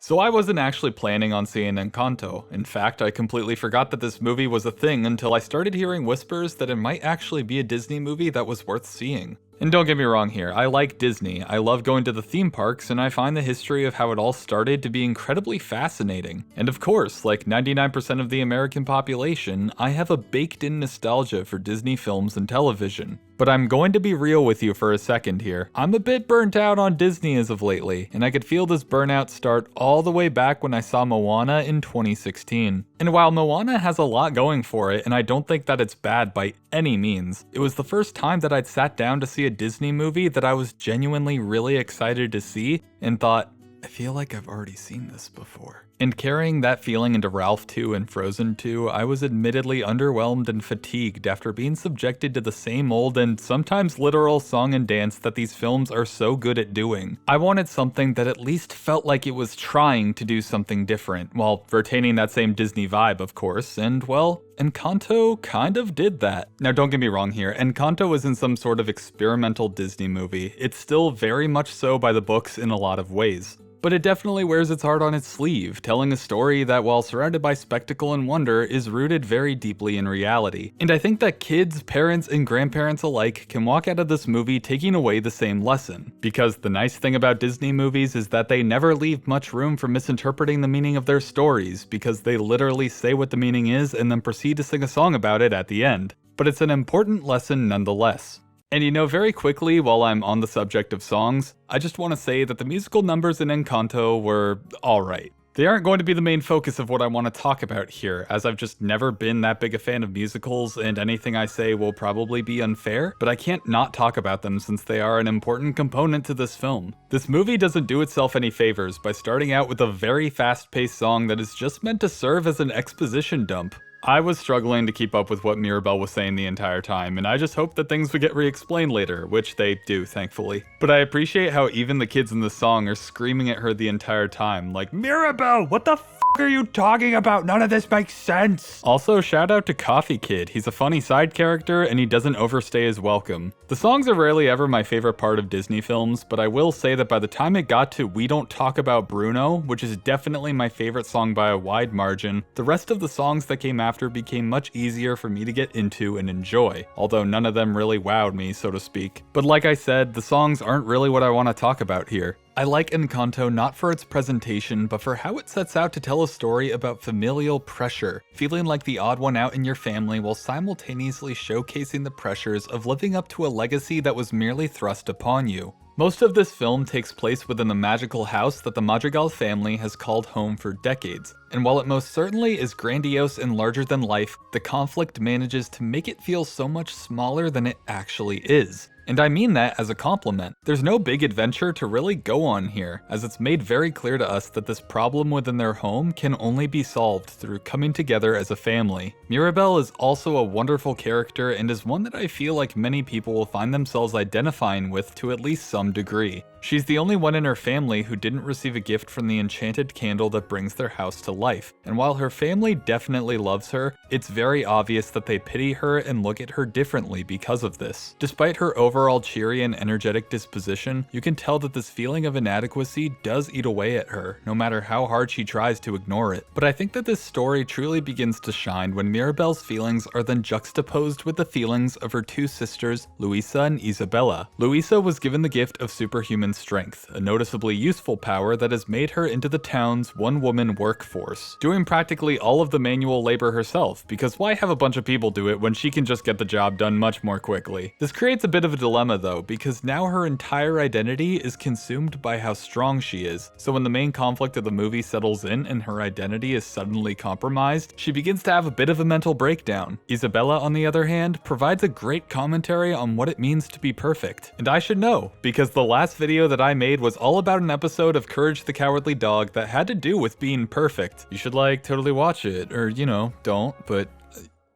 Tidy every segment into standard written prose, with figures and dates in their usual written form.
So I wasn't actually planning on seeing Encanto. In fact, I completely forgot that this movie was a thing until I started hearing whispers that it might actually be a Disney movie that was worth seeing. And don't get me wrong here, I like Disney, I love going to the theme parks, and I find the history of how it all started to be incredibly fascinating. And of course, like 99% of the American population, I have a baked-in nostalgia for Disney films and television. But I'm going to be real with you for a second here. I'm a bit burnt out on Disney as of lately, and I could feel this burnout start all the way back when I saw Moana in 2016. And while Moana has a lot going for it, and I don't think that it's bad by any means, it was the first time that I'd sat down to see a Disney movie that I was genuinely really excited to see and thought, I feel like I've already seen this before. And carrying that feeling into Ralph 2 and Frozen 2, I was admittedly underwhelmed and fatigued after being subjected to the same old and sometimes literal song and dance that these films are so good at doing. I wanted something that at least felt like it was trying to do something different, while retaining that same Disney vibe, of course, and well, Encanto kind of did that. Now don't get me wrong here, Encanto isn't some sort of experimental Disney movie. It's still very much so by the books in a lot of ways. But it definitely wears its heart on its sleeve, telling a story that, while surrounded by spectacle and wonder, is rooted very deeply in reality. And I think that kids, parents, and grandparents alike can walk out of this movie taking away the same lesson. Because the nice thing about Disney movies is that they never leave much room for misinterpreting the meaning of their stories, because they literally say what the meaning is and then proceed to sing a song about it at the end. But it's an important lesson nonetheless. And you know, very quickly, while I'm on the subject of songs, I just want to say that the musical numbers in Encanto were alright. They aren't going to be the main focus of what I want to talk about here, as I've just never been that big a fan of musicals, and anything I say will probably be unfair, but I can't not talk about them since they are an important component to this film. This movie doesn't do itself any favors by starting out with a very fast-paced song that is just meant to serve as an exposition dump. I was struggling to keep up with what Mirabel was saying the entire time, and I just hoped that things would get re-explained later, which they do, thankfully. But I appreciate how even the kids in the song are screaming at her the entire time, like, Mirabel, what the f are you talking about? None of this makes sense! Also, shout out to Coffee Kid. He's a funny side character, and he doesn't overstay his welcome. The songs are rarely ever my favorite part of Disney films, but I will say that by the time it got to We Don't Talk About Bruno, which is definitely my favorite song by a wide margin, the rest of the songs that came after became much easier for me to get into and enjoy, although none of them really wowed me, so to speak. But like I said, the songs aren't really what I want to talk about here. I like Encanto not for its presentation, but for how it sets out to tell a story about familial pressure, feeling like the odd one out in your family while simultaneously showcasing the pressures of living up to a legacy that was merely thrust upon you. Most of this film takes place within the magical house that the Madrigal family has called home for decades, and while it most certainly is grandiose and larger than life, the conflict manages to make it feel so much smaller than it actually is. And I mean that as a compliment. There's no big adventure to really go on here, as it's made very clear to us that this problem within their home can only be solved through coming together as a family. Mirabel is also a wonderful character and is one that I feel like many people will find themselves identifying with to at least some degree. She's the only one in her family who didn't receive a gift from the enchanted candle that brings their house to life, and while her family definitely loves her, it's very obvious that they pity her and look at her differently because of this. Despite her overall cheery and energetic disposition, you can tell that this feeling of inadequacy does eat away at her, no matter how hard she tries to ignore it. But I think that this story truly begins to shine when Mirabel's feelings are then juxtaposed with the feelings of her two sisters, Luisa and Isabella. Luisa was given the gift of superhuman strength, a noticeably useful power that has made her into the town's one-woman workforce, doing practically all of the manual labor herself, because why have a bunch of people do it when she can just get the job done much more quickly? This creates a bit of a dilemma though, because now her entire identity is consumed by how strong she is, so when the main conflict of the movie settles in and her identity is suddenly compromised, she begins to have a bit of a mental breakdown. Isabella, on the other hand, provides a great commentary on what it means to be perfect. And I should know, because the last video that I made was all about an episode of Courage the Cowardly Dog that had to do with being perfect. You should totally watch it, or you know, don't, but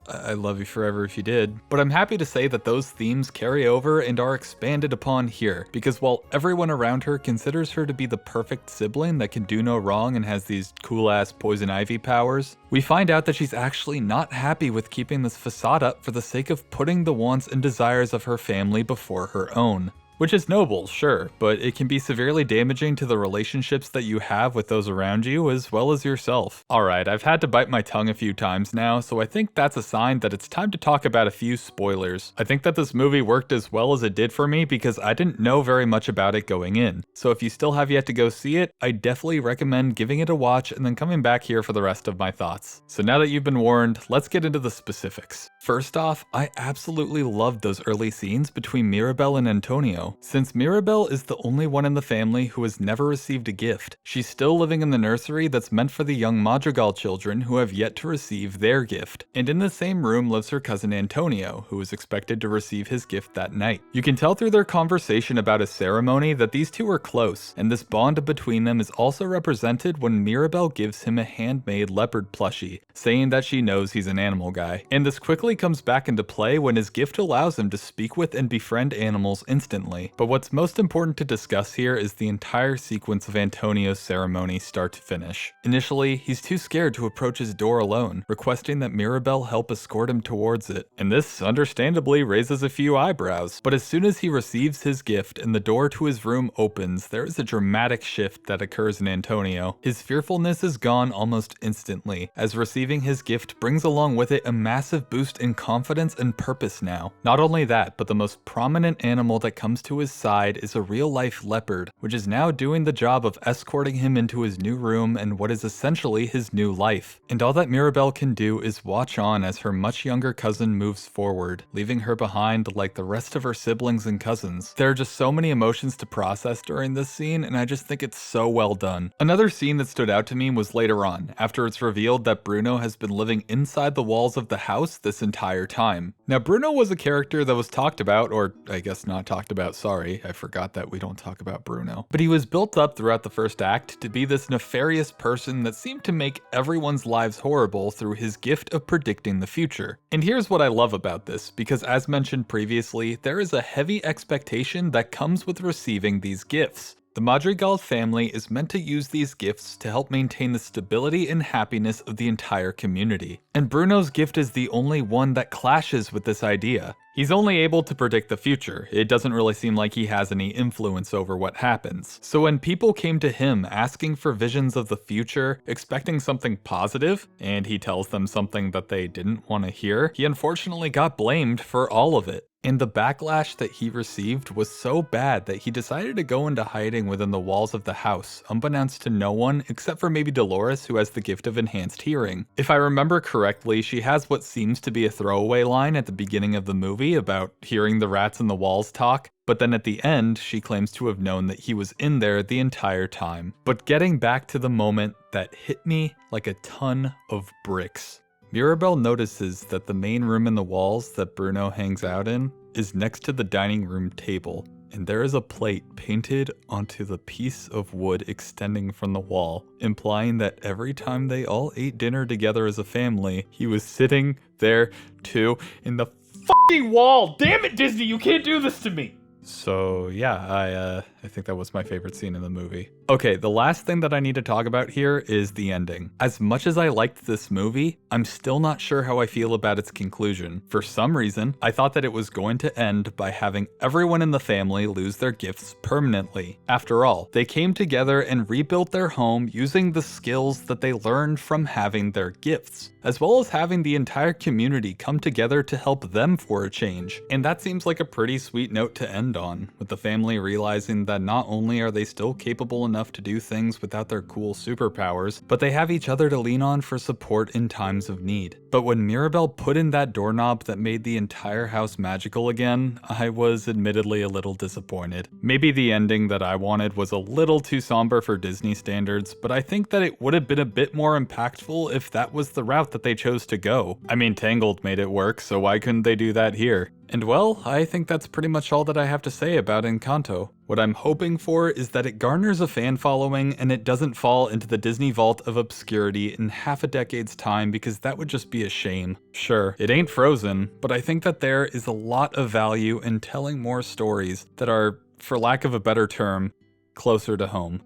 I love you forever if you did. But I'm happy to say that those themes carry over and are expanded upon here, because while everyone around her considers her to be the perfect sibling that can do no wrong and has these cool-ass poison ivy powers, we find out that she's actually not happy with keeping this facade up for the sake of putting the wants and desires of her family before her own. Which is noble, sure, but it can be severely damaging to the relationships that you have with those around you as well as yourself. Alright, I've had to bite my tongue a few times now, so I think that's a sign that it's time to talk about a few spoilers. I think that this movie worked as well as it did for me because I didn't know very much about it going in. So if you still have yet to go see it, I definitely recommend giving it a watch and then coming back here for the rest of my thoughts. So now that you've been warned, let's get into the specifics. First off, I absolutely loved those early scenes between Mirabel and Antonio. Since Mirabel is the only one in the family who has never received a gift, she's still living in the nursery that's meant for the young Madrigal children who have yet to receive their gift. And in the same room lives her cousin Antonio, who is expected to receive his gift that night. You can tell through their conversation about a ceremony that these two are close, and this bond between them is also represented when Mirabel gives him a handmade leopard plushie, saying that she knows he's an animal guy. And this quickly comes back into play when his gift allows him to speak with and befriend animals instantly. But what's most important to discuss here is the entire sequence of Antonio's ceremony start to finish. Initially, he's too scared to approach his door alone, requesting that Mirabel help escort him towards it. And this understandably raises a few eyebrows. But as soon as he receives his gift and the door to his room opens, there is a dramatic shift that occurs in Antonio. His fearfulness is gone almost instantly, as receiving his gift brings along with it a massive boost in confidence and purpose now. Not only that, but the most prominent animal that comes to his side is a real-life leopard, which is now doing the job of escorting him into his new room and what is essentially his new life. And all that Mirabel can do is watch on as her much younger cousin moves forward, leaving her behind like the rest of her siblings and cousins. There are just so many emotions to process during this scene, and I just think it's so well done. Another scene that stood out to me was later on, after it's revealed that Bruno has been living inside the walls of the house this entire time. Now, Bruno was a character that was talked about, or I guess not talked about, sorry, I forgot that we don't talk about Bruno. But he was built up throughout the first act to be this nefarious person that seemed to make everyone's lives horrible through his gift of predicting the future. And here's what I love about this, because as mentioned previously, there is a heavy expectation that comes with receiving these gifts. The Madrigal family is meant to use these gifts to help maintain the stability and happiness of the entire community. And Bruno's gift is the only one that clashes with this idea. He's only able to predict the future. It doesn't really seem like he has any influence over what happens. So when people came to him asking for visions of the future, expecting something positive, and he tells them something that they didn't want to hear, he unfortunately got blamed for all of it. And the backlash that he received was so bad that he decided to go into hiding within the walls of the house, unbeknownst to no one except for maybe Dolores, who has the gift of enhanced hearing. If I remember correctly, she has what seems to be a throwaway line at the beginning of the movie about hearing the rats in the walls talk, but then at the end, she claims to have known that he was in there the entire time. But getting back to the moment that hit me like a ton of bricks. Mirabel notices that the main room in the walls that Bruno hangs out in is next to the dining room table, and there is a plate painted onto the piece of wood extending from the wall, implying that every time they all ate dinner together as a family, he was sitting there too in the fucking wall. Damn it, Disney, you can't do this to me. So yeah, I think that was my favorite scene in the movie. Okay, the last thing that I need to talk about here is the ending. As much as I liked this movie, I'm still not sure how I feel about its conclusion. For some reason, I thought that it was going to end by having everyone in the family lose their gifts permanently. After all, they came together and rebuilt their home using the skills that they learned from having their gifts, as well as having the entire community come together to help them for a change. And that seems like a pretty sweet note to end on, with the family realizing that not only are they still capable enough to do things without their cool superpowers, but they have each other to lean on for support in times of need. But when Mirabel put in that doorknob that made the entire house magical again, I was admittedly a little disappointed. Maybe the ending that I wanted was a little too somber for Disney standards, but I think that it would have been a bit more impactful if that was the route that they chose to go. I mean, Tangled made it work, so why couldn't they do that here? And well, I think that's pretty much all that I have to say about Encanto. What I'm hoping for is that it garners a fan following and it doesn't fall into the Disney vault of obscurity in half a decade's time, because that would just be a shame. Sure, it ain't Frozen, but I think that there is a lot of value in telling more stories that are, for lack of a better term, closer to home.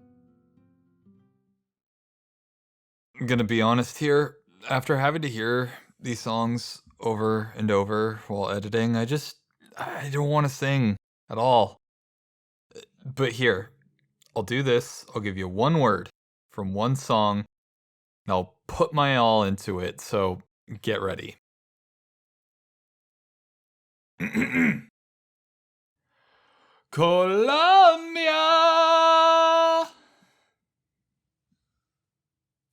I'm gonna be honest here, after having to hear these songs over and over while editing, I don't want to sing at all. But here, I'll do this. I'll give you one word from one song, and I'll put my all into it, so get ready. Colombia!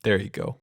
There you go.